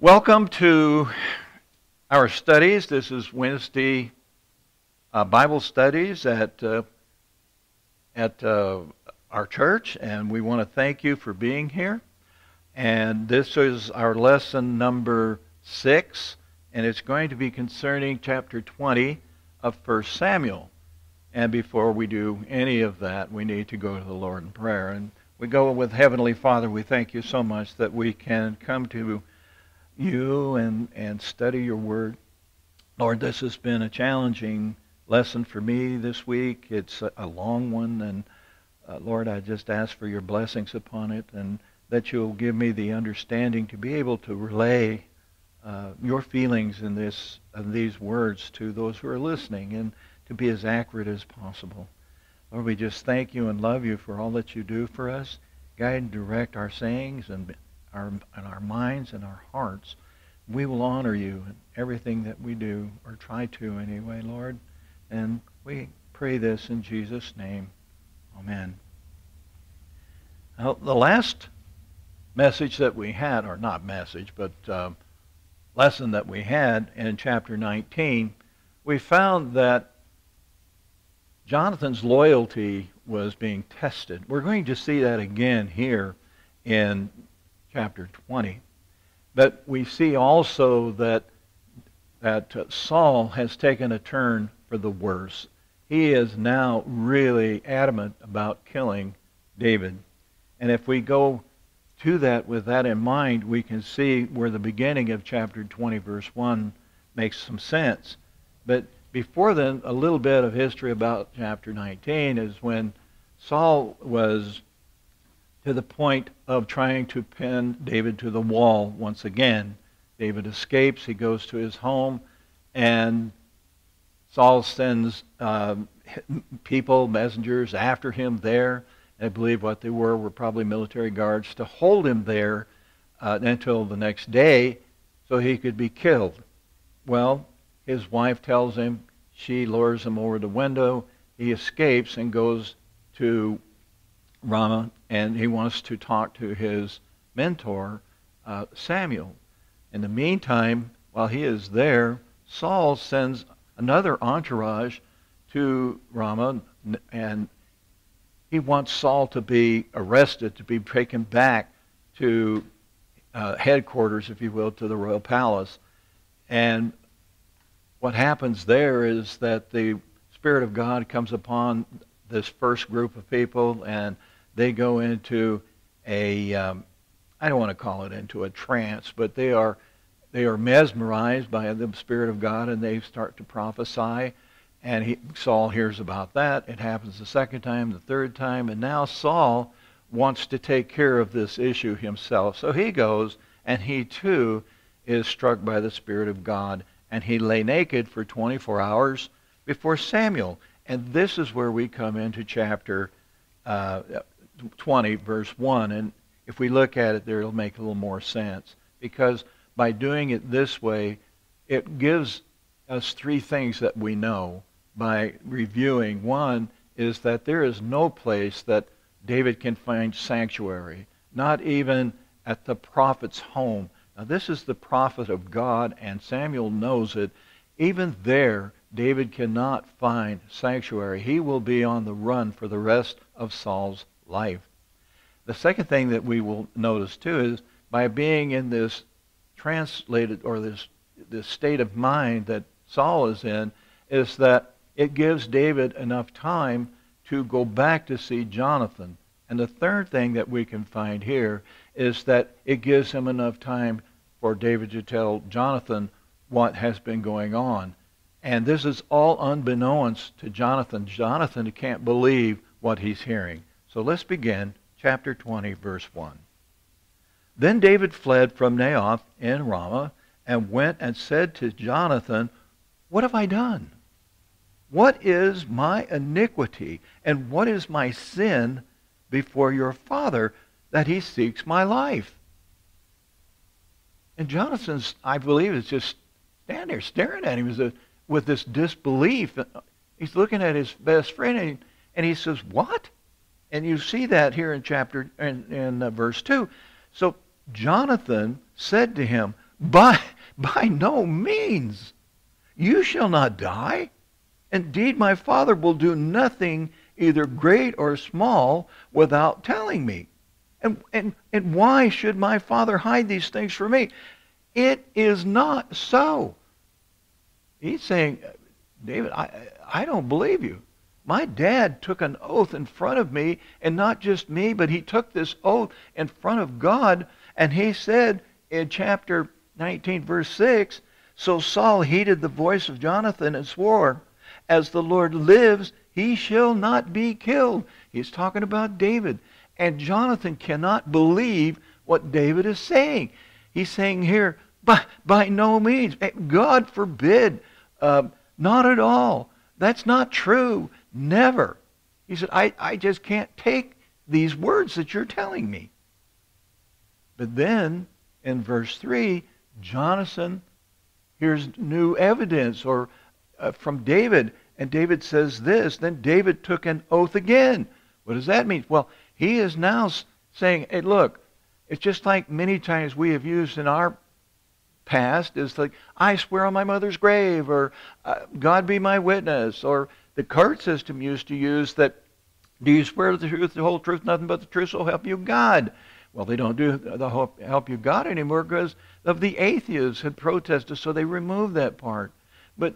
Welcome to our studies. This is Wednesday Bible studies at our church, and we want to thank you for being here. And this is our lesson number 6, and it's going to be concerning chapter 20 of 1 Samuel. And before we do any of that, we need to go to the Lord in prayer. And we go with Heavenly Father. We thank you so much that we can come to you and study your word. Lord, this has been a challenging lesson for me this week. It's a long one, and Lord, I just ask for your blessings upon it, and that you'll give me the understanding to be able to relay your feelings in these words to those who are listening, and to be as accurate as possible. Lord, we just thank you and love you for all that you do for us. Guide and direct our sayings and our minds and our hearts. We will honor you in everything that we do, or try to anyway, Lord. And we pray this in Jesus' name. Amen. Now, the last message that we had, or not message, but lesson that we had in chapter 19, we found that Jonathan's loyalty was being tested. We're going to see that again here in chapter 20. But we see also that Saul has taken a turn for the worse. He is now really adamant about killing David. And if we go to that with that in mind, we can see where the beginning of chapter 20, verse 1 makes some sense. But before then, a little bit of history about chapter 19 is when Saul was to the point of trying to pin David to the wall once again. David escapes, he goes to his home, and Saul sends people, messengers, after him there. I believe what they were probably military guards, to hold him there until the next day so he could be killed. Well, his wife tells him, she lures him over the window, he escapes and goes to Ramah, and he wants to talk to his mentor, Samuel. In the meantime, while he is there, Saul sends another entourage to Ramah, and he wants Saul to be arrested, to be taken back to headquarters, if you will, to the royal palace. And what happens there is that the Spirit of God comes upon this first group of people, and they go into I don't want to call it into a trance, but they are mesmerized by the Spirit of God, and they start to prophesy. And Saul hears about that. It happens the second time, the third time, and now Saul wants to take care of this issue himself. So he goes, and he too is struck by the Spirit of God, and he lay naked for 24 hours before Samuel. And this is where we come into chapter 20, verse 1. And if we look at it there, it'll make a little more sense. Because by doing it this way, it gives us three things that we know by reviewing. One is that there is no place that David can find sanctuary, not even at the prophet's home. Now, this is the prophet of God, and Samuel knows it. Even there, David cannot find sanctuary. He will be on the run for the rest of Saul's life. The second thing that we will notice too is by being in this translated, or this state of mind that Saul is in, is that it gives David enough time to go back to see Jonathan. And the third thing that we can find here is that it gives him enough time for David to tell Jonathan what has been going on. And this is all unbeknownst to Jonathan. Jonathan can't believe what he's hearing. So let's begin chapter 20, verse 1. Then David fled from Naioth in Ramah and went and said to Jonathan, "What have I done? What is my iniquity, and what is my sin before your father, that he seeks my life?" And Jonathan's, I believe, is just standing there staring at him with this disbelief. He's looking at his best friend, and he says, "What?" And you see that here in verse 2. So Jonathan said to him, by no means. You shall not die. Indeed, my father will do nothing, either great or small, without telling me. And why should my father hide these things from me? It is not so. He's saying, David, I don't believe you. My dad took an oath in front of me, and not just me, but he took this oath in front of God, and he said in chapter 19, verse 6, so Saul heeded the voice of Jonathan and swore, as the Lord lives, he shall not be killed. He's talking about David. And Jonathan cannot believe what David is saying. He's saying here, by no means. God forbid. Not at all. That's not true. Never. He said, I just can't take these words that you're telling me. But then, in verse 3, Jonathan hears new evidence from David. And David says this, then David took an oath again. What does that mean? Well, he is now saying, hey, look, it's just like many times we have used in our past, is like, I swear on my mother's grave, or God be my witness, or the court system used to use that, do you swear the truth, the whole truth, nothing but the truth, so help you God? Well, they don't do the help you God anymore because of the atheists had protested, so they removed that part. But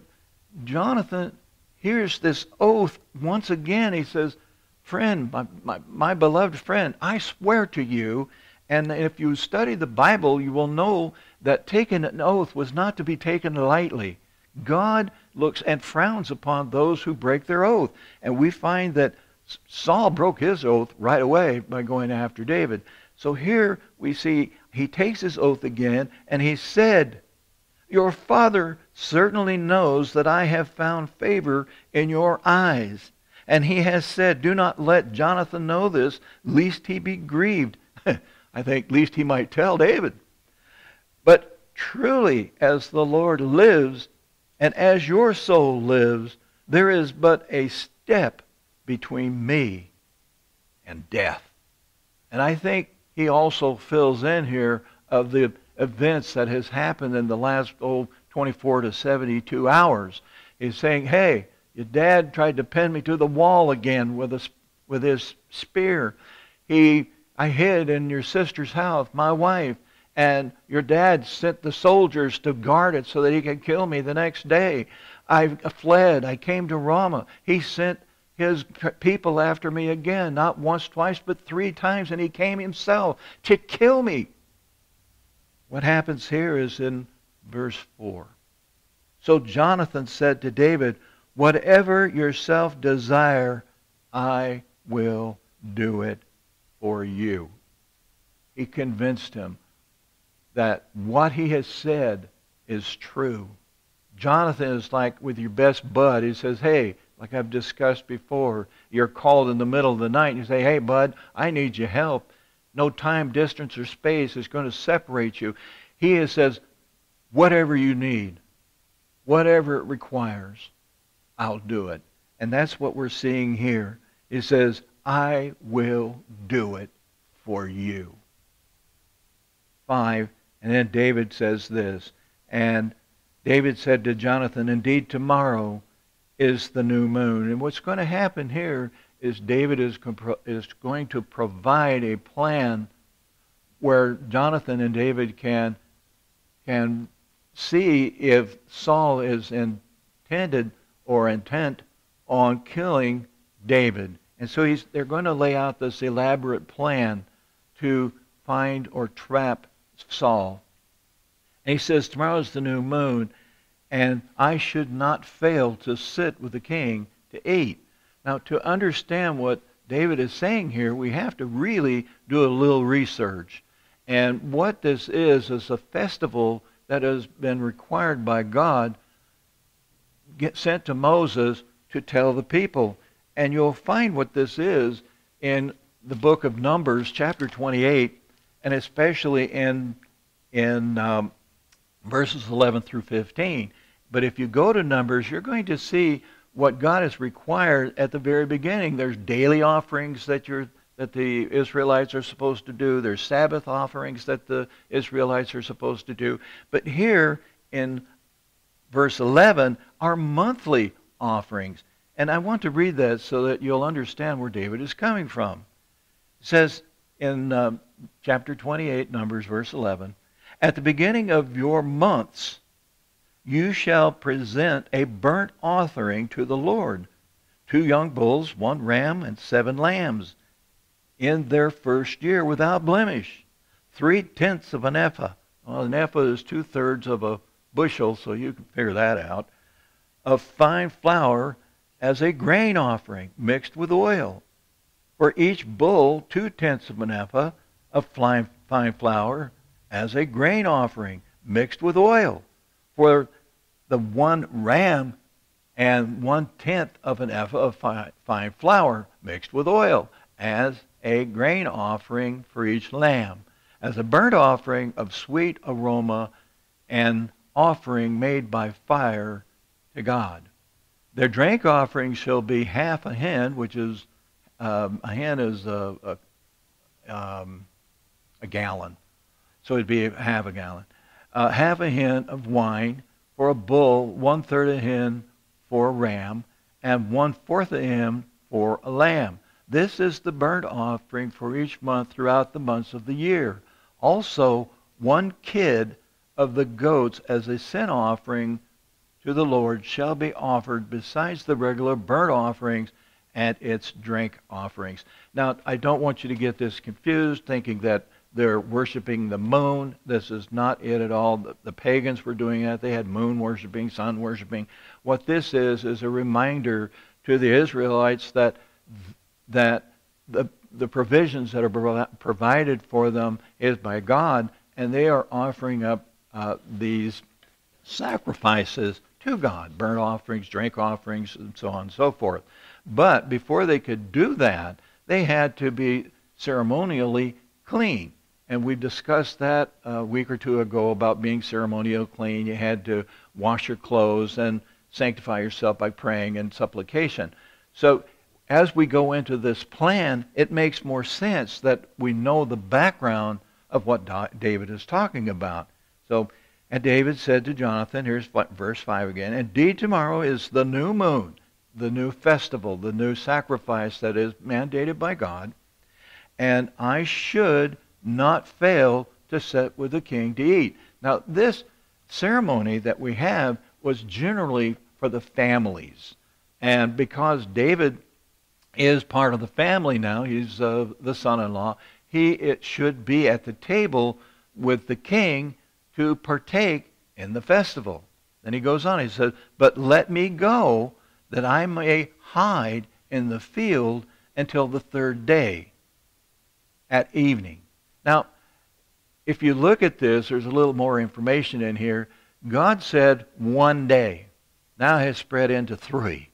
Jonathan hears this oath once again. He says, friend, my beloved friend, I swear to you, and if you study the Bible, you will know that taking an oath was not to be taken lightly. God looks and frowns upon those who break their oath. And we find that Saul broke his oath right away by going after David. So here we see he takes his oath again, and he said, your father certainly knows that I have found favor in your eyes. And he has said, do not let Jonathan know this, lest he be grieved. I think lest he might tell David. But truly, as the Lord lives, and as your soul lives, there is but a step between me and death. And I think he also fills in here of the events that has happened in the last 24 to 72 hours. He's saying, hey, your dad tried to pin me to the wall again with his spear. I hid in your sister's house, my wife, and your dad sent the soldiers to guard it so that he could kill me the next day. I fled. I came to Ramah. He sent his people after me again, not once, twice, but 3 times, and he came himself to kill me. What happens here is in verse 4. So Jonathan said to David, whatever yourself desire, I will do it for you. He convinced him that what he has said is true. Jonathan is like with your best bud. He says, hey, like I've discussed before, you're called in the middle of the night and you say, hey, bud, I need your help. No time, distance, or space is going to separate you. He says, whatever you need, whatever it requires, I'll do it. And that's what we're seeing here. It says, I will do it for you. 5, and then David says this, and David said to Jonathan, indeed tomorrow is the new moon. And what's going to happen here is David is going to provide a plan where Jonathan and David can see if Saul is intended or intent on killing David. And so they're going to lay out this elaborate plan to find or trap Saul. And he says, tomorrow is the new moon, and I should not fail to sit with the king to eat. Now, to understand what David is saying here, we have to really do a little research. And what this is a festival that has been required by God, sent to Moses to tell the people. And you'll find what this is in the book of Numbers, chapter 28, and especially in verses 11 through 15. But if you go to Numbers, you're going to see what God has required at the very beginning. There's daily offerings that you're that the Israelites are supposed to do. There's Sabbath offerings that the Israelites are supposed to do. But here in verse 11 are monthly offerings. And I want to read that so that you'll understand where David is coming from. It says in chapter 28, Numbers, verse 11, "At the beginning of your months you shall present a burnt offering to the Lord, 2 young bulls, 1 ram, and 7 lambs, in their first year without blemish, 3/10 of an ephah." Well, an ephah is 2/3 of a bushel, so you can figure that out. "Of fine flour as a grain offering mixed with oil. For each bull 2/10 of an ephah of fine flour as a grain offering mixed with oil. For the 1 ram and 1/10 of an ephah of fine flour mixed with oil as a grain offering for each lamb, as a burnt offering of sweet aroma, and offering made by fire to God. Their drink offering shall be half a hin," which is a hin is a gallon, so it'd be half a gallon. "Half a hin of wine for a bull, 1/3 a hin for a ram, and 1/4 a hin for a lamb. This is the burnt offering for each month throughout the months of the year. Also 1 kid of the goats as a sin offering to the Lord shall be offered besides the regular burnt offerings and its drink offerings." Now, I don't want you to get this confused, thinking that they're worshiping the moon. This is not it at all. The pagans were doing that. They had moon worshiping, sun worshiping. What this is a reminder to the Israelites that the provisions that are provided for them is by God, and they are offering up these sacrifices to God, burnt offerings, drink offerings, and so on and so forth. But before they could do that, they had to be ceremonially clean. And we discussed that a week or two ago about being ceremonially clean. You had to wash your clothes and sanctify yourself by praying and supplication. So as we go into this plan, it makes more sense that we know the background of what David is talking about. So, "And David said to Jonathan," here's verse 5 again, "Indeed tomorrow is the new moon," the new festival, the new sacrifice that is mandated by God, "and I should not fail to sit with the king to eat." Now, this ceremony that we have was generally for the families. And because David is part of the family now, he's the son-in-law, it should be at the table with the king to partake in the festival. Then he goes on, he says, "But let me go, that I may hide in the field until the 3rd day at evening." Now, if you look at this, there's a little more information in here. God said 1 day. Now has spread into 3.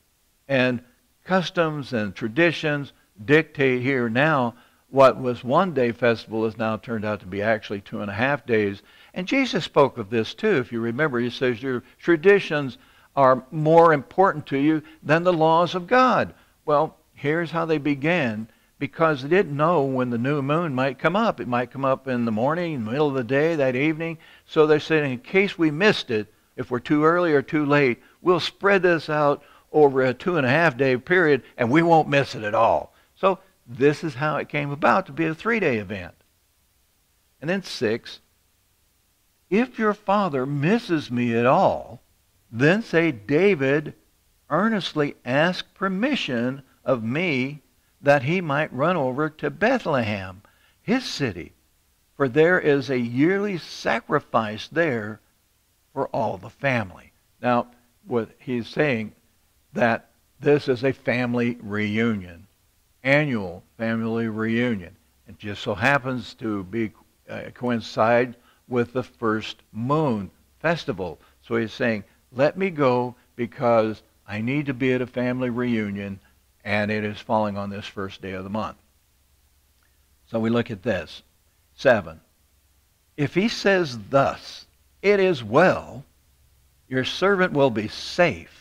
And customs and traditions dictate here now what was 1-day festival has now turned out to be actually 2.5 days. And Jesus spoke of this too. If you remember, he says your traditions are more important to you than the laws of God. Well, here's how they began, because they didn't know when the new moon might come up. It might come up in the morning, in the middle of the day, that evening. So they said, in case we missed it, if we're too early or too late, we'll spread this out over a 2.5-day period, and we won't miss it at all. So this is how it came about to be a 3-day event. And then 6, "If your father misses me at all, then say, David earnestly asked permission of me that he might run over to Bethlehem, his city, for there is a yearly sacrifice there for all the family." Now, what he's saying, that this is a family reunion, annual family reunion. It just so happens to be coincide with the first moon festival. So he's saying, let me go because I need to be at a family reunion, and it is falling on this first day of the month. So we look at this. 7. "If he says thus, it is well, your servant will be safe.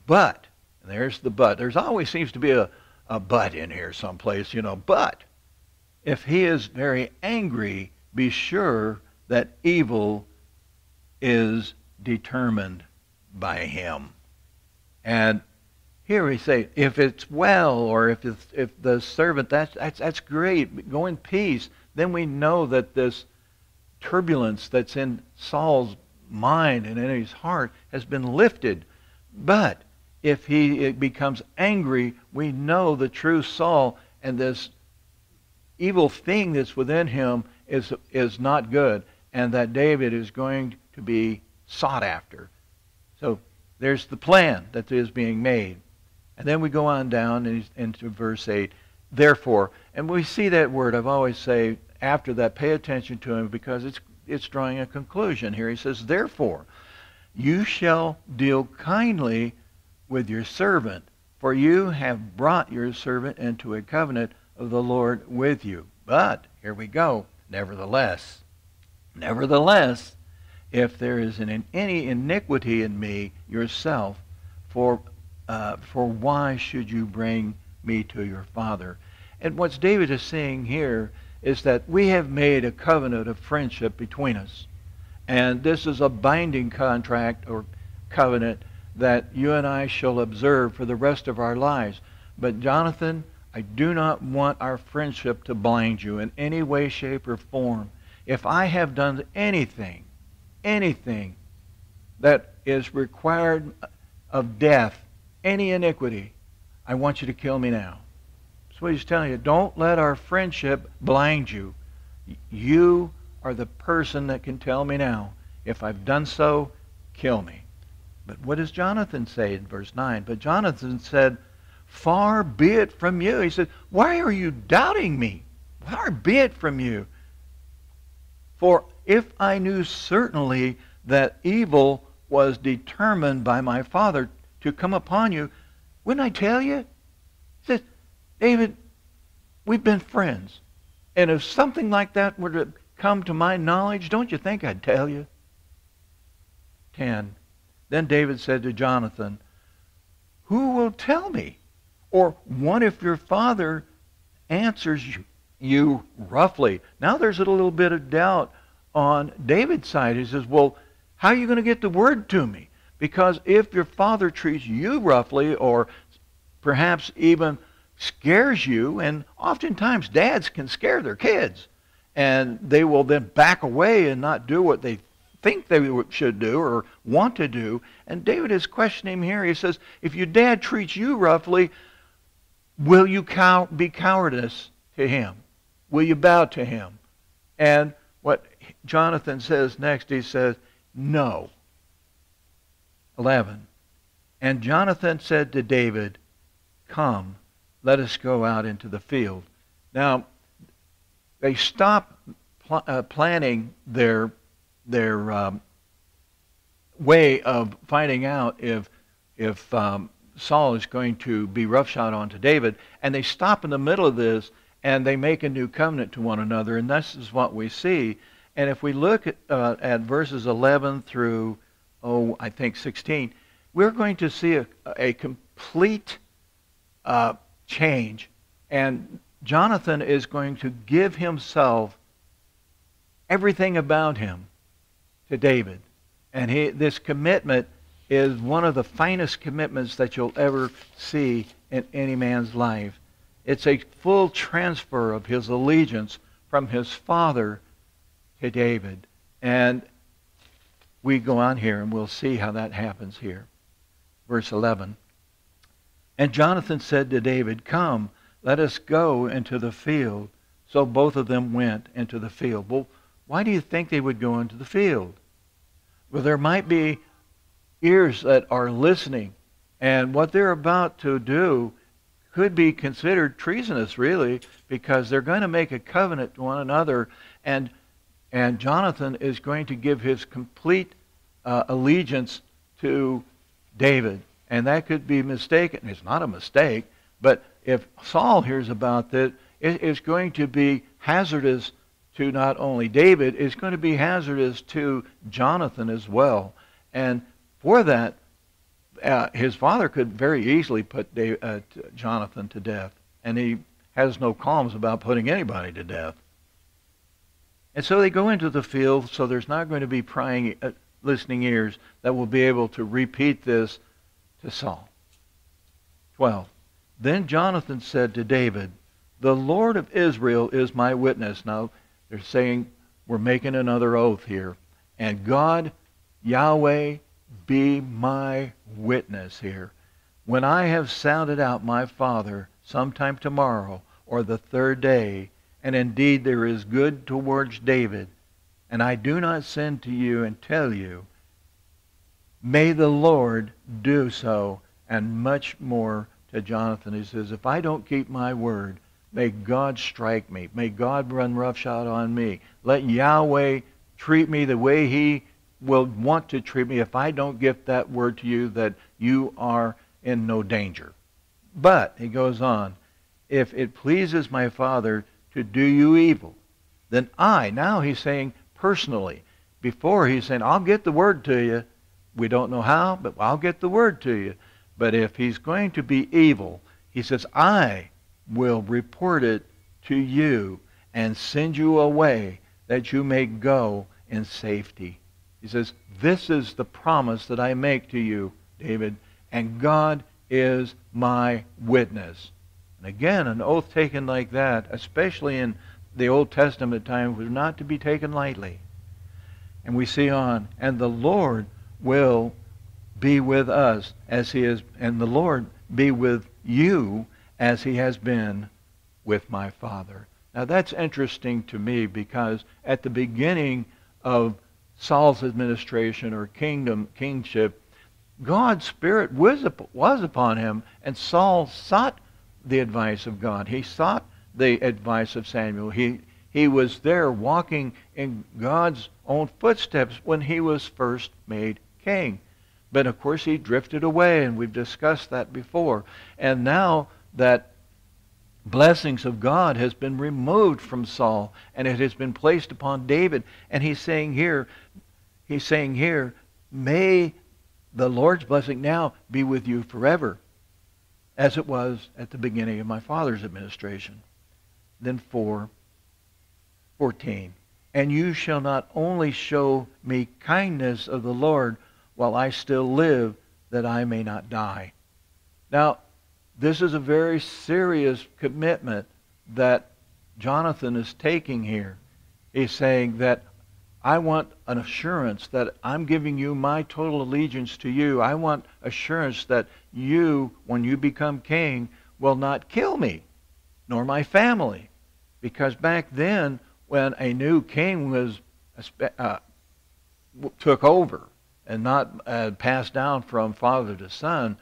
But," and there's the but. There's always seems to be a a but in here someplace, but if he is very angry, be sure that evil is determined by him. And here we say, if it's well, or if the servant, that's great, go in peace. Then we know that this turbulence that's in Saul's mind and in his heart has been lifted. But if he becomes angry, we know the true Saul, and this evil thing that's within him is not good, and that David is going to be sought after. So there's the plan that is being made. And then we go on down into verse 8. Therefore, and we see that word, I've always say, after that, pay attention to him, because it's drawing a conclusion here. He says, therefore, you shall deal kindly with your servant, for you have brought your servant into a covenant of the Lord with you. But, here we go, nevertheless, if there is any iniquity in me yourself, for why should you bring me to your father? And what David is saying here is that we have made a covenant of friendship between us. And this is a binding contract or covenant that you and I shall observe for the rest of our lives. But Jonathan, I do not want our friendship to blind you in any way, shape, or form. If I have done anything that is required of death, any iniquity, I want you to kill me now. That's what he's telling you. Don't let our friendship blind you. You are the person that can tell me now. If I've done so, kill me. But what does Jonathan say in verse 9? But Jonathan said, far be it from you. He said, why are you doubting me? Far be it from you. For if I knew certainly that evil was determined by my father to come upon you, wouldn't I tell you? He says, David, we've been friends. And if something like that were to come to my knowledge, don't you think I'd tell you? 10. Then David said to Jonathan, who will tell me? Or what if your father answers you roughly? Now there's a little bit of doubt on David's side. He says, well, how are you going to get the word to me? Because if your father treats you roughly, or perhaps even scares you, and oftentimes dads can scare their kids, and they will then back away and not do what they think they should do or want to do. And David is questioning him here. He says, if your dad treats you roughly, will you be cowardice to him? Will you bow to him? And what Jonathan says next, he says, no. 11. And Jonathan said to David, come, let us go out into the field. Now, they stop planning their way of finding out if Saul is going to be roughshod onto David, and they stop in the middle of this, and they make a new covenant to one another, and this is what we see. And if we look at verses 11 through, I think 16, we're going to see a complete change. And Jonathan is going to give himself, everything about him, to David. And this commitment is one of the finest commitments that you'll ever see in any man's life. It's a full transfer of his allegiance from his father to David. And we go on here and we'll see how that happens here. Verse 11. And Jonathan said to David, come, let us go into the field. So both of them went into the field. Well, why do you think they would go into the field? Well, there might be ears that are listening, and what they're about to do could be considered treasonous, really, because they're going to make a covenant to one another, and Jonathan is going to give his complete allegiance to David. And that could be mistaken. It's not a mistake, but if Saul hears about that, it is going to be hazardous to not only David, it's going to be hazardous to Jonathan as well. And for that, his father could very easily put Jonathan to death. and he has no qualms about putting anybody to death. And so they go into the field, so there's not going to be prying, listening ears that will be able to repeat this to Saul. 12. Then Jonathan said to David, "The Lord of Israel is my witness." Now, they're saying we're making another oath here. And God, Yahweh, be my witness here. When I have sounded out my father sometime tomorrow or the third day, and indeed there is good towards David, and I do not send to you and tell you, may the Lord do so, and much more to Jonathan. He says, if I don't keep my word, may God strike me. May God run roughshod on me. Let Yahweh treat me the way He will want to treat me if I don't give that word to you that you are in no danger. But, he goes on, if it pleases my father to do you evil, then now he's saying personally. Before he's saying, I'll get the word to you. We don't know how, but I'll get the word to you. But if he's going to be evil, he says, I will report it to you and send you away that you may go in safety. He says, this is the promise that I make to you, David, and God is my witness. And again, an oath taken like that, especially in the Old Testament time, was not to be taken lightly. And we see on, and the Lord will be with us as He is, and the Lord be with you as He has been with my father. Now that's interesting to me because at the beginning of Saul's administration or kingship, God's Spirit was upon him, and Saul sought the advice of God. He sought the advice of Samuel. He was there walking in God's own footsteps when he was first made king. But of course he drifted away, and we've discussed that before. And now that blessings of God has been removed from Saul, and it has been placed upon David, and he's saying here, may the Lord's blessing now be with you forever, as it was at the beginning of my father's administration. Then 14. And you shall not only show me kindness of the Lord while I still live, that I may not die. Now, this is a very serious commitment that Jonathan is taking here. He's saying that I want an assurance that I'm giving you my total allegiance to you. I want assurance that you, when you become king, will not kill me, nor my family. Because back then, when a new king was took over and not passed down from father to son,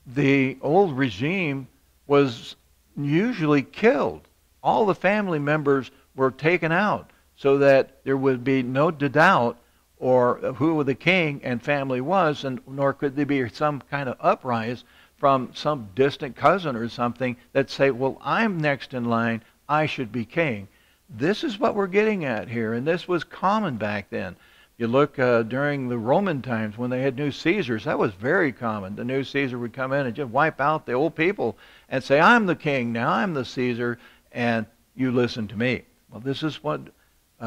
the old regime was usually killed. All the family members were taken out so that there would be no doubt or who the king and family was, and nor could there be some kind of uprise from some distant cousin or something that say, well, I'm next in line, I should be king. This is what we're getting at here, and this was common back then. You look during the Roman times when they had new Caesars, that was very common. The new Caesar would come in and just wipe out the old people and say, I'm the king now, I'm the Caesar, and you listen to me. Well, this is what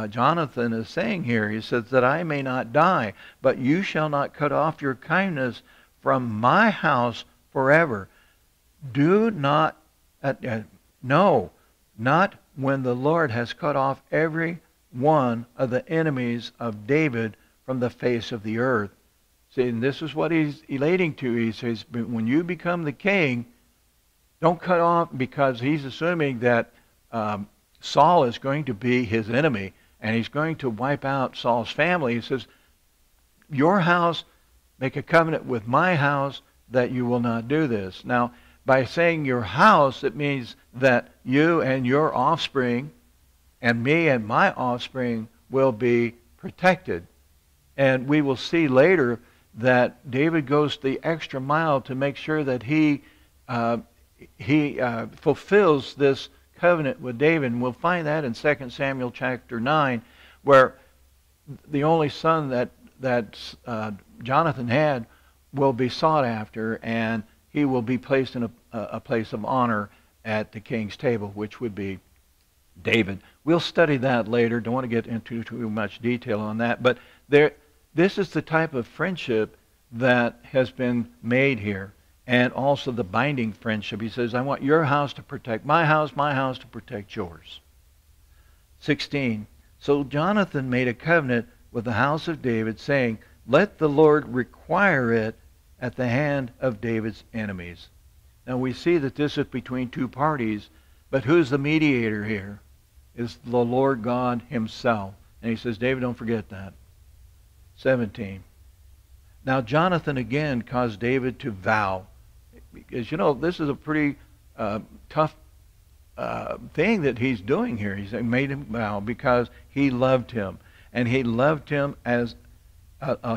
Jonathan is saying here. He says that I may not die, but you shall not cut off your kindness from my house forever. Do not, no, not when the Lord has cut off every one of the enemies of David from the face of the earth. See, and this is what he's elating to. He says, when you become the king, don't cut off, because he's assuming that Saul is going to be his enemy, and he's going to wipe out Saul's family. He says, your house, make a covenant with my house that you will not do this. Now, by saying your house, it means that you and your offspring and me and my offspring will be protected. And we will see later that David goes the extra mile to make sure that he fulfills this covenant with David. And we'll find that in 2 Samuel chapter 9, where the only son that Jonathan had will be sought after, and he will be placed in a place of honor at the king's table, which would be David. We'll study that later. Don't want to get into too much detail on that. But this is the type of friendship that has been made here. And also the binding friendship. He says, I want your house to protect my house to protect yours. 16. So Jonathan made a covenant with the house of David, saying, let the Lord require it at the hand of David's enemies. Now we see that this is between two parties, but who's the mediator here? Is the Lord God himself. And he says, David, don't forget that. 17. Now Jonathan again caused David to vow. Because, this is a pretty tough thing that he's doing here. He's made him vow because he loved him. And he loved him as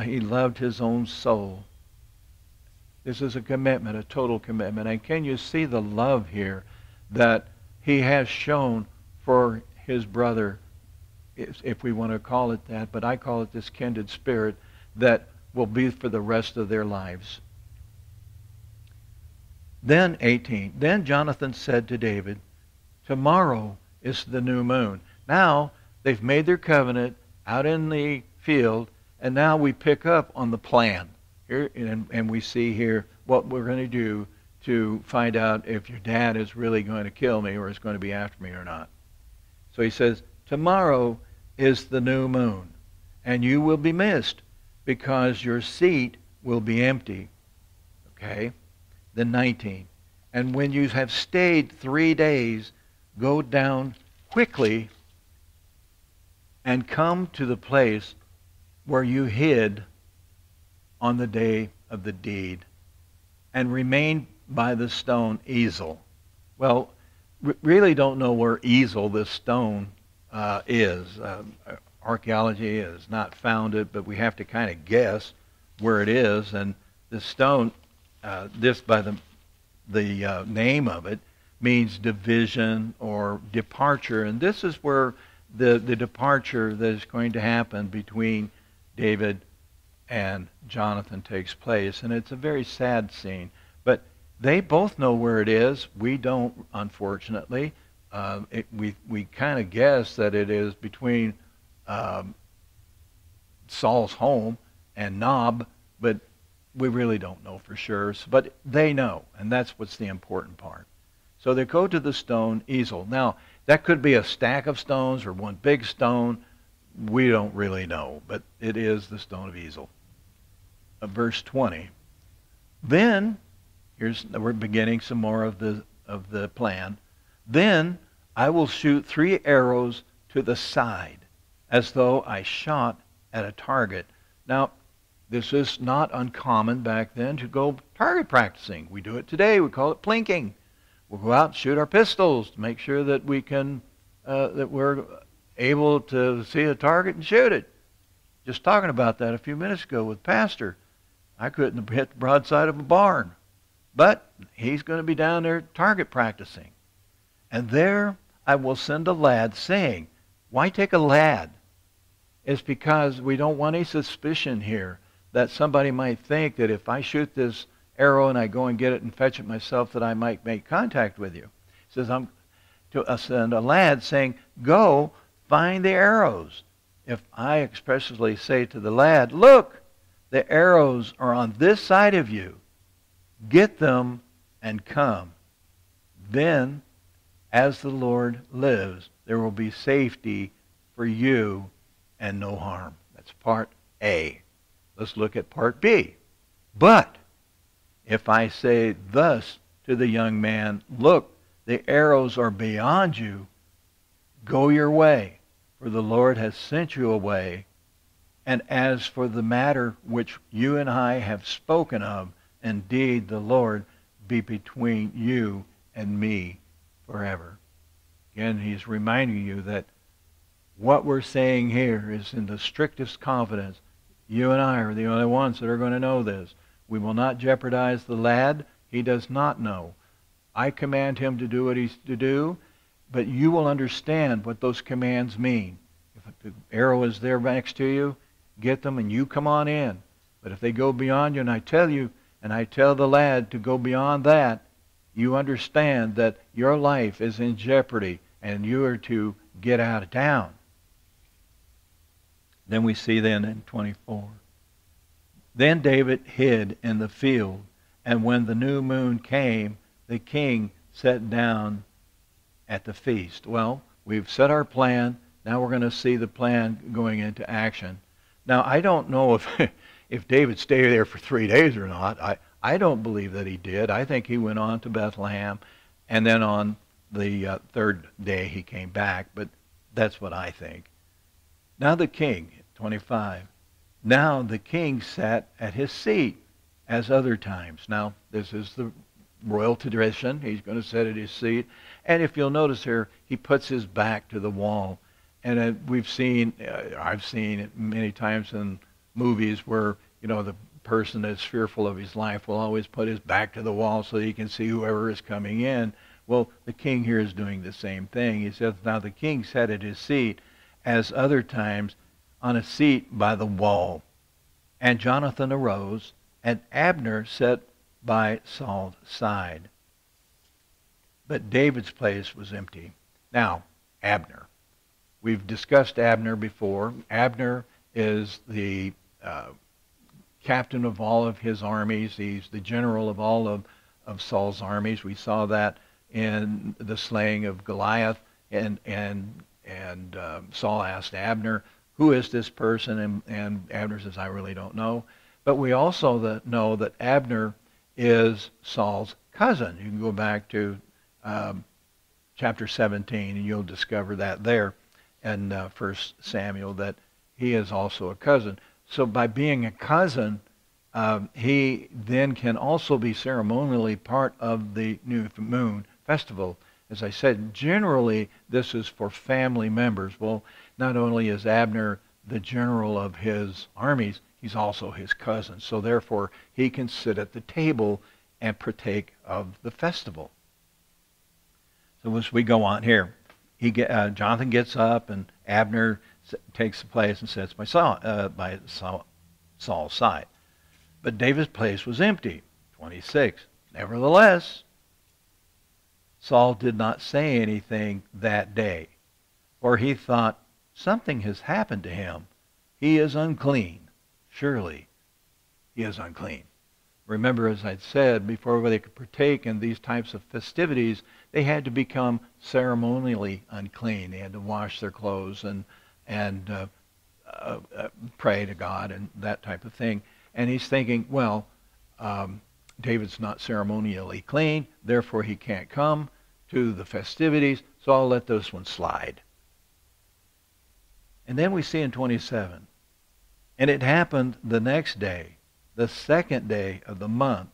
he loved his own soul. This is a commitment, a total commitment. And can you see the love here that he has shown for his brother, if we want to call it that, but I call it this kindred spirit that will be for the rest of their lives. Then 18, then Jonathan said to David, tomorrow is the new moon. Now they've made their covenant out in the field, and now we pick up on the plan. Here, and we see here what we're going to do to find out if your dad is really going to kill me or is going to be after me or not. So he says, tomorrow is the new moon, and you will be missed because your seat will be empty. Okay? Then 19. And when you have stayed 3 days, go down quickly and come to the place where you hid on the day of the deed, and remain by the stone Ezel. Well, really don't know where Ezel, this stone, is. Archaeology has not found it, but we have to kind of guess where it is. And the stone, this by the name of it, means division or departure. And this is where the departure that is going to happen between David and Jonathan takes place. And it's a very sad scene. But they both know where it is. We don't, unfortunately. We kind of guess that it is between Saul's home and Nob, but we really don't know for sure. But they know, and that's what's the important part. So they go to the stone Ezel. Now, that could be a stack of stones or one big stone. We don't really know, but it is the stone of Ezel. Verse 20. Then, we're beginning some more of the plan. Then I will shoot 3 arrows to the side, as though I shot at a target. Now, this is not uncommon back then to go target practicing. We do it today. We call it plinking. We'll go out and shoot our pistols to make sure that we can, that we're able to see a target and shoot it. Just talking about that a few minutes ago with Pastor. I couldn't have hit the broadside of a barn. But he's going to be down there target practicing. And there I will send a lad, saying, why take a lad? It's because we don't want any suspicion here that somebody might think that if I shoot this arrow and I go and get it and fetch it myself, that I might make contact with you. He says, I'm to send a lad saying, go find the arrows. If I expressly say to the lad, look, the arrows are on this side of you. Get them and come. Then, as the Lord lives, there will be safety for you and no harm. That's part A. Let's look at part B. But if I say thus to the young man, look, the arrows are beyond you, go your way, for the Lord has sent you away. And as for the matter which you and I have spoken of, indeed the Lord be between you and me forever. Again, he's reminding you that what we're saying here is in the strictest confidence. You and I are the only ones that are going to know this. We will not jeopardize the lad. He does not know. I command him to do what he's to do, but you will understand what those commands mean. If the arrow is there next to you, get them and you come on in. But if they go beyond you and I tell you, and I tell the lad to go beyond that, You understand that your life is in jeopardy and you are to get out of town. Then we see then in 24. Then David hid in the field, and when the new moon came, the king sat down at the feast. Well, we've set our plan. Now we're going to see the plan going into action. Now, I don't know if David stayed there for 3 days or not. I don't believe that he did. I think he went on to Bethlehem, and then on the third day he came back, but that's what I think. Now the king, 25, now the king sat at his seat as other times. Now, this is the royal tradition. He's going to sit at his seat. And if you'll notice here, he puts his back to the wall. And I've seen it many times in movies where, the person that's fearful of his life will always put his back to the wall so that he can see whoever is coming in. Well, the king here is doing the same thing. He says, now the king sat at his seat as other times on a seat by the wall. And Jonathan arose, and Abner sat by Saul's side. But David's place was empty. Now, Abner. We've discussed Abner before. Abner is the captain of all of his armies. He's the general of all of Saul's armies. We saw that in the slaying of Goliath, and Saul asked Abner, who is this person? And Abner says, I really don't know. But we also know that Abner is Saul's cousin. You can go back to chapter 17, and you'll discover that there in 1 Samuel, that he is also a cousin. So by being a cousin, he then can also be ceremonially part of the new moon festival. As I said, generally this is for family members. Well, not only is Abner the general of his armies, he's also his cousin. So therefore, he can sit at the table and partake of the festival. So as we go on here, Jonathan gets up, and Abner takes the place and sits by Saul's side. But David's place was empty. 26. Nevertheless, Saul did not say anything that day, for he thought, something has happened to him. He is unclean. Surely he is unclean. Remember, as I said, before they could partake in these types of festivities, they had to become ceremonially unclean. They had to wash their clothes and pray to God and that type of thing. And he's thinking, well, David's not ceremonially clean, therefore he can't come to the festivities, so I'll let this one slide. And then we see in 27, and it happened the next day, the second day of the month,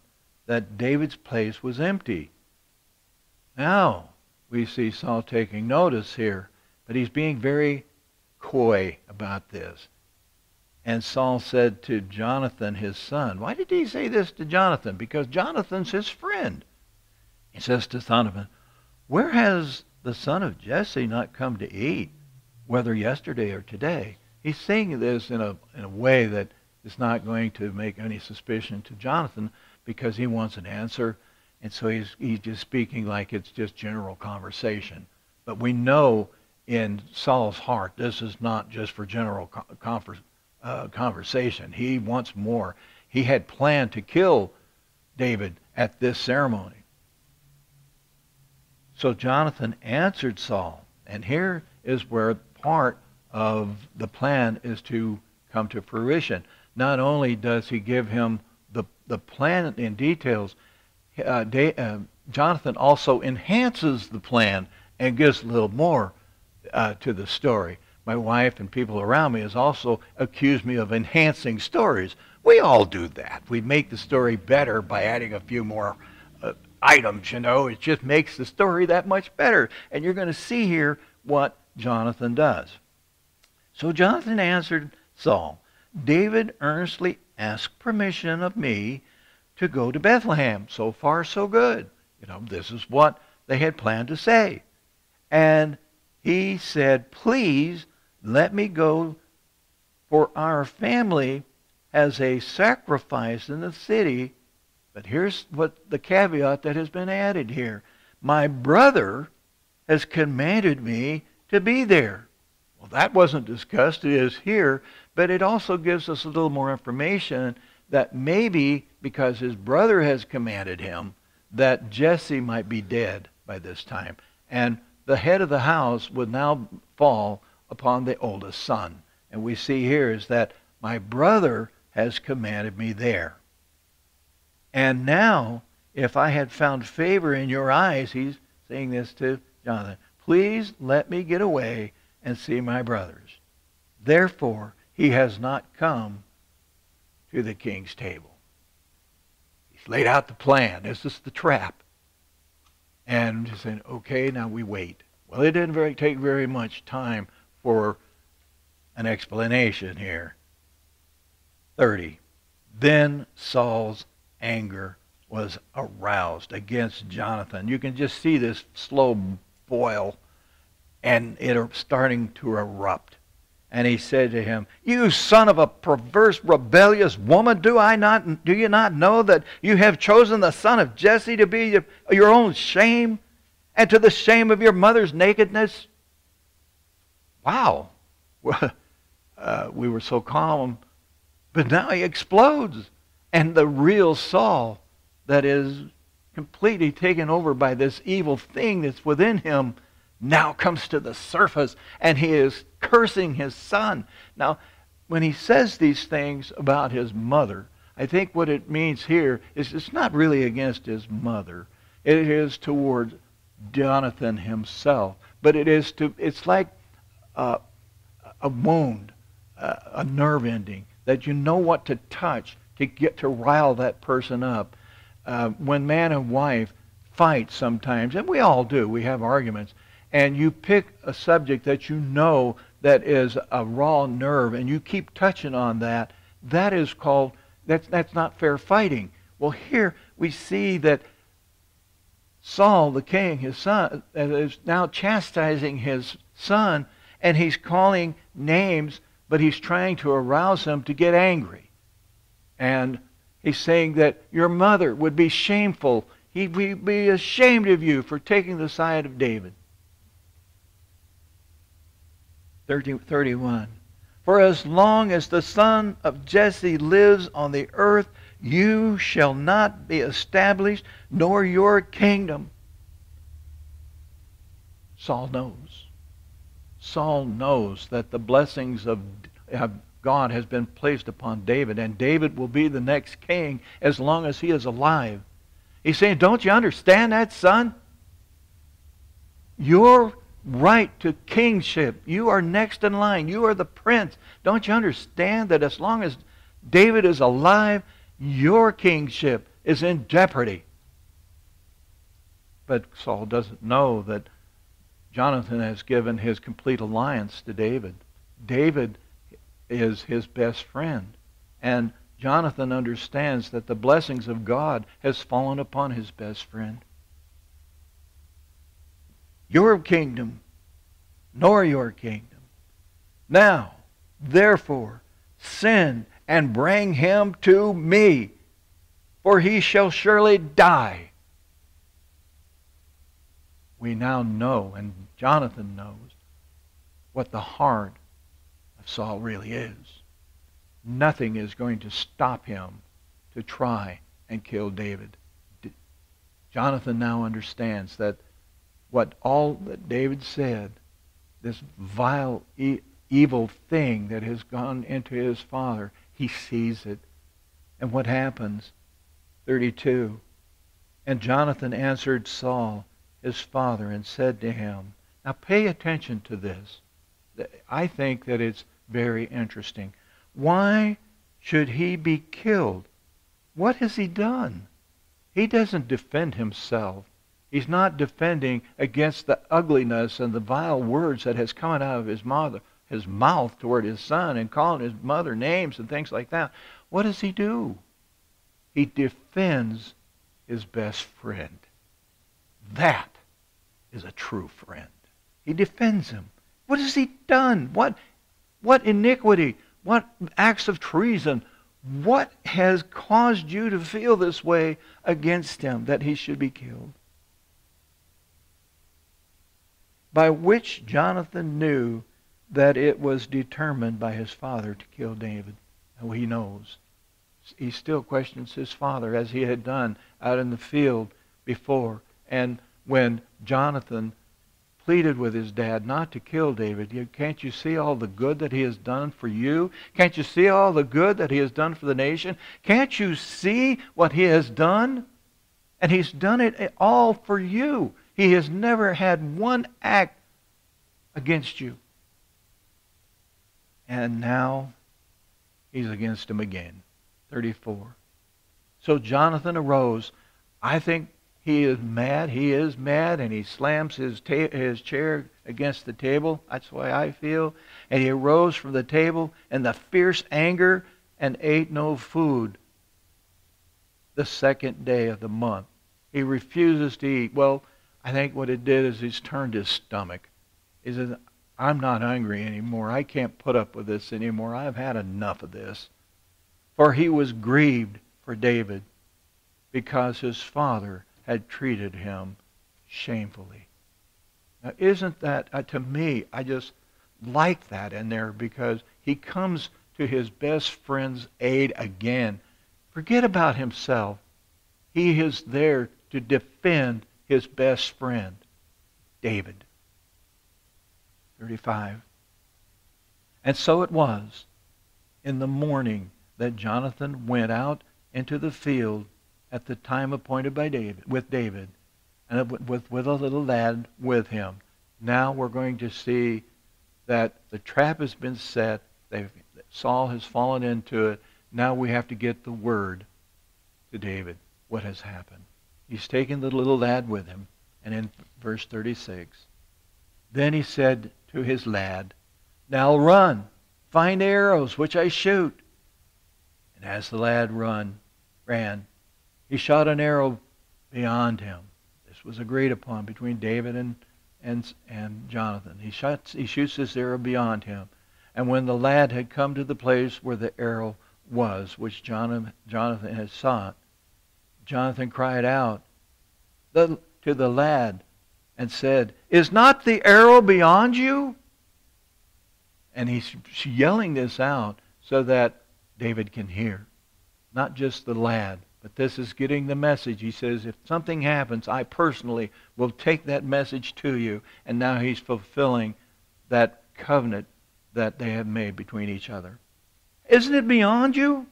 that David's place was empty. Now we see Saul taking notice here, but he's being very coy about this. And Saul said to Jonathan, his son, why did he say this to Jonathan? Because Jonathan's his friend. He says to Jonathan, where has the son of Jesse not come to eat, whether yesterday or today? He's saying this in a way that is not going to make any suspicion to Jonathan, because he wants an answer. And so he's just speaking like it's just general conversation. But we know in Saul's heart, this is not just for general conversation. He wants more. He had planned to kill David at this ceremony. So Jonathan answered Saul, and here is where part of the plan is to come to fruition. Not only does he give him the plan in details, Jonathan also enhances the plan and gives a little more to the story. My wife and people around me has also accused me of enhancing stories. We all do that. We make the story better by adding a few more items, It just makes the story that much better. And you're going to see here what Jonathan does. So Jonathan answered Saul, David earnestly asked permission of me to go to Bethlehem. So far, so good. This is what they had planned to say. And he said, please let me go, for our family has a sacrifice in the city But here's what the caveat that has been added here. My brother has commanded me to be there. Well, that wasn't discussed. It is here. But it also gives us a little more information that maybe because his brother has commanded him, that Jesse might be dead by this time. And the head of the house would now fall upon the oldest son. And we see here is that my brother has commanded me there. And now, if I had found favor in your eyes, he's saying this to Jonathan, please let me get away and see my brothers. Therefore, he has not come to the king's table. He's laid out the plan. This is the trap. And he's saying, okay, now we wait. Well, it didn't take very much time for an explanation here. 30. Then Saul's anger was aroused against Jonathan. You can just see this slow boil and it starting to erupt. And he said to him, you son of a perverse, rebellious woman, do you not know that you have chosen the son of Jesse to be your own shame and to the shame of your mother's nakedness? Wow. We were so calm, but now he explodes. And the real Saul that is completely taken over by this evil thing that's within him now comes to the surface, and he is cursing his son. Now, when he says these things about his mother, I think what it means here is it's not really against his mother. It is towards Jonathan himself. But it's like a wound, a nerve ending, that you know what to touch to get to rile that person up. When man and wife fight sometimes, and we all do, we have arguments, and you pick a subject that you know that is a raw nerve, and you keep touching on that, that is called, that's not fair fighting. Well, here we see that Saul, the king, his son, is now chastising his son, and he's calling names, but he's trying to arouse him to get angry. And he's saying that your mother would be shameful. He'd be ashamed of you for taking the side of David. 31. For as long as the son of Jesse lives on the earth, you shall not be established, nor your kingdom. Saul knows. Saul knows that the blessings of God has been placed upon David, and David will be the next king as long as he is alive. He's saying, don't you understand that, son? Your right to kingship. You are next in line. You are the prince. Don't you understand that as long as David is alive, your kingship is in jeopardy? But Saul doesn't know that Jonathan has given his complete alliance to David. David is his best friend. And Jonathan understands that the blessings of God has fallen upon his best friend. Your kingdom, nor your kingdom. Now, therefore, send and bring him to me, for he shall surely die. We now know, and Jonathan knows, what the heart of Saul really is. Nothing is going to stop him to try and kill David. Jonathan now understands that what all that David said, this vile, evil thing that has gone into his father, he sees it. And what happens? 32. And Jonathan answered Saul, his father, and said to him, now pay attention to this. I think that it's very interesting. Why should he be killed? What has he done? He doesn't defend himself. He's not defending against the ugliness and the vile words that has come out of his mouth toward his son and calling his mother names and things like that. What does he do? He defends his best friend. That is a true friend. He defends him. What has he done? What iniquity? What acts of treason? What has caused you to feel this way against him, that he should be killed? By which Jonathan knew that it was determined by his father to kill David. Oh, he knows. He still questions his father, as he had done out in the field before. And when Jonathan pleaded with his dad not to kill David, can't you see all the good that he has done for you? Can't you see all the good that he has done for the nation? Can't you see what he has done? And he's done it all for you. He has never had one act against you. And now he's against him again. 34. So Jonathan arose. I think he is mad. He is mad, and he slams his chair against the table. That's the way I feel. And he arose from the table in the fierce anger and ate no food the second day of the month. He refuses to eat. Well, I think what it did is he's turned his stomach. He says, I'm not hungry anymore. I can't put up with this anymore. I've had enough of this. For he was grieved for David because his father had treated him shamefully. Now, isn't that, to me, I just like that in there, because he comes to his best friend's aid again. Forget about himself. He is there to defend his best friend, David. 35. And so it was in the morning that Jonathan went out into the field at the time appointed by David, and with a little lad with him. Now we're going to see that the trap has been set. Saul has fallen into it. Now we have to get the word to David, what has happened. He's taken the little lad with him. And in verse 36, then he said to his lad, now run, find arrows which I shoot. And as the lad ran, he shot an arrow beyond him. This was agreed upon between David and Jonathan. He shoots this arrow beyond him. And when the lad had come to the place where the arrow was, which Jonathan had sought, Jonathan cried out to the lad and said, is not the arrow beyond you? And he's yelling this out so that David can hear. Not just the lad, but this is getting the message. He says, if something happens, I personally will take that message to you. And now he's fulfilling that covenant that they have made between each other. Isn't it beyond you?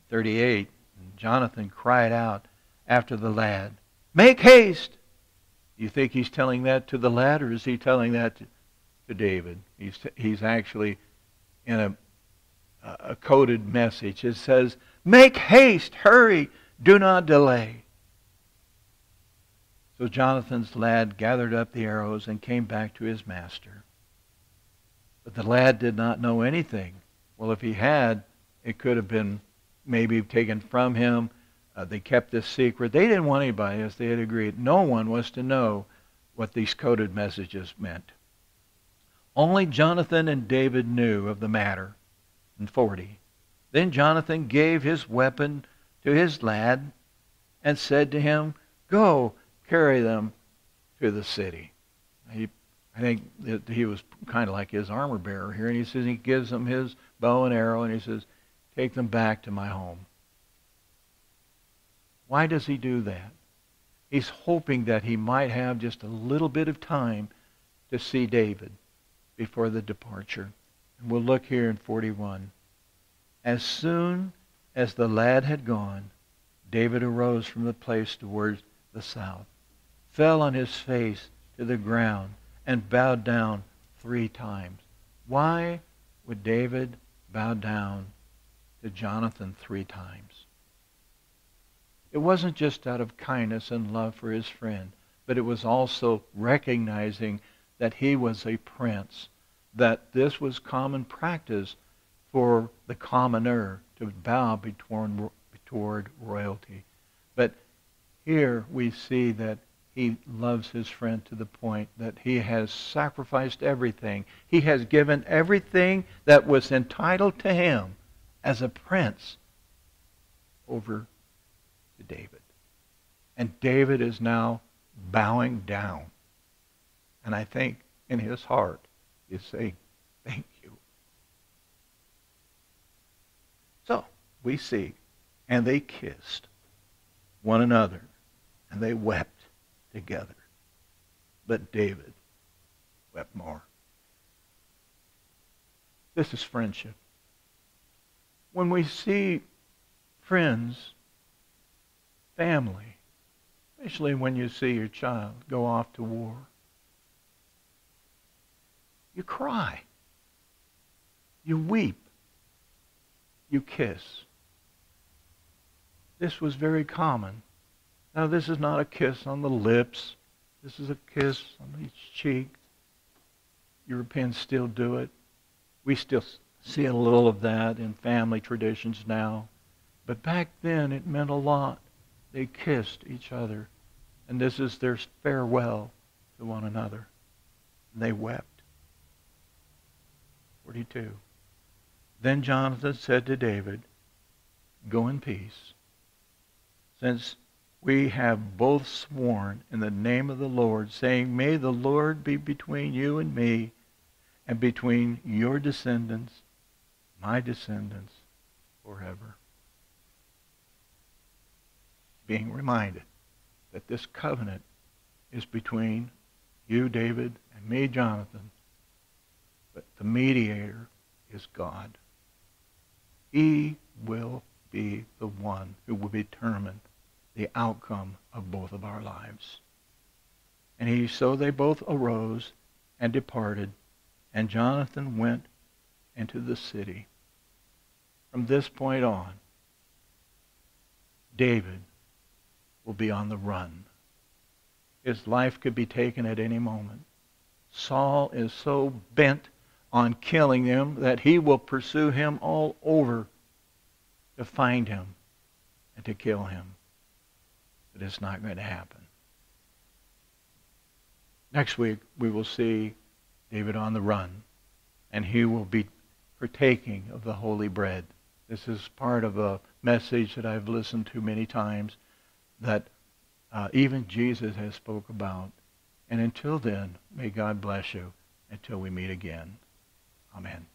38, and Jonathan cried out after the lad, make haste. You think he's telling that to the lad, or is he telling that to David? He's actually in a coded message. It says, make haste, hurry, do not delay. So Jonathan's lad gathered up the arrows and came back to his master. But the lad did not know anything. Well, if he had, it could have been maybe taken from him. They kept this secret. They didn't want anybody, as they had agreed. No one was to know what these coded messages meant. Only Jonathan and David knew of the matter. And 40. Then Jonathan gave his weapon to his lad and said to him, go, carry them to the city. I think that he was kind of like his armor bearer here. And he says, he gives them his bow and arrow, and he says, take them back to my home. Why does he do that? He's hoping that he might have just a little bit of time to see David before the departure. And we'll look here in 41. As soon as the lad had gone, David arose from the place towards the south, fell on his face to the ground, and bowed down 3 times. Why would David bow down to Jonathan 3 times? It wasn't just out of kindness and love for his friend, but it was also recognizing that he was a prince, that this was common practice for the commoner to bow toward royalty. But here we see that he loves his friend to the point that he has sacrificed everything. He has given everything that was entitled to him as a prince over to David. And David is now bowing down. And I think in his heart he's saying, thank you. So we see, and they kissed one another, and they wept together. But David wept more. This is friendship. When we see friends, family, especially when you see your child go off to war, you cry, you weep, you kiss. This was very common. Now, this is not a kiss on the lips. This is a kiss on each cheek. Europeans still do it. We still see a little of that in family traditions now. But back then, it meant a lot. They kissed each other. And this is their farewell to one another. And they wept. 42. Then Jonathan said to David, go in peace, since we have both sworn in the name of the Lord, saying, may the Lord be between you and me, and between your descendants, my descendants, forever. Being reminded that this covenant is between you, David, and me, Jonathan, but the mediator is God. He will be the one who will determine the outcome of both of our lives. And so they both arose and departed, and Jonathan went into the city. From this point on, David will be on the run. His life could be taken at any moment. Saul is so bent on killing him that he will pursue him all over to find him and to kill him. But it's not going to happen. Next week, we will see David on the run, and he will be partaking of the holy bread. This is part of a message that I've listened to many times that even Jesus has spoke about. And until then, may God bless you until we meet again. Amen.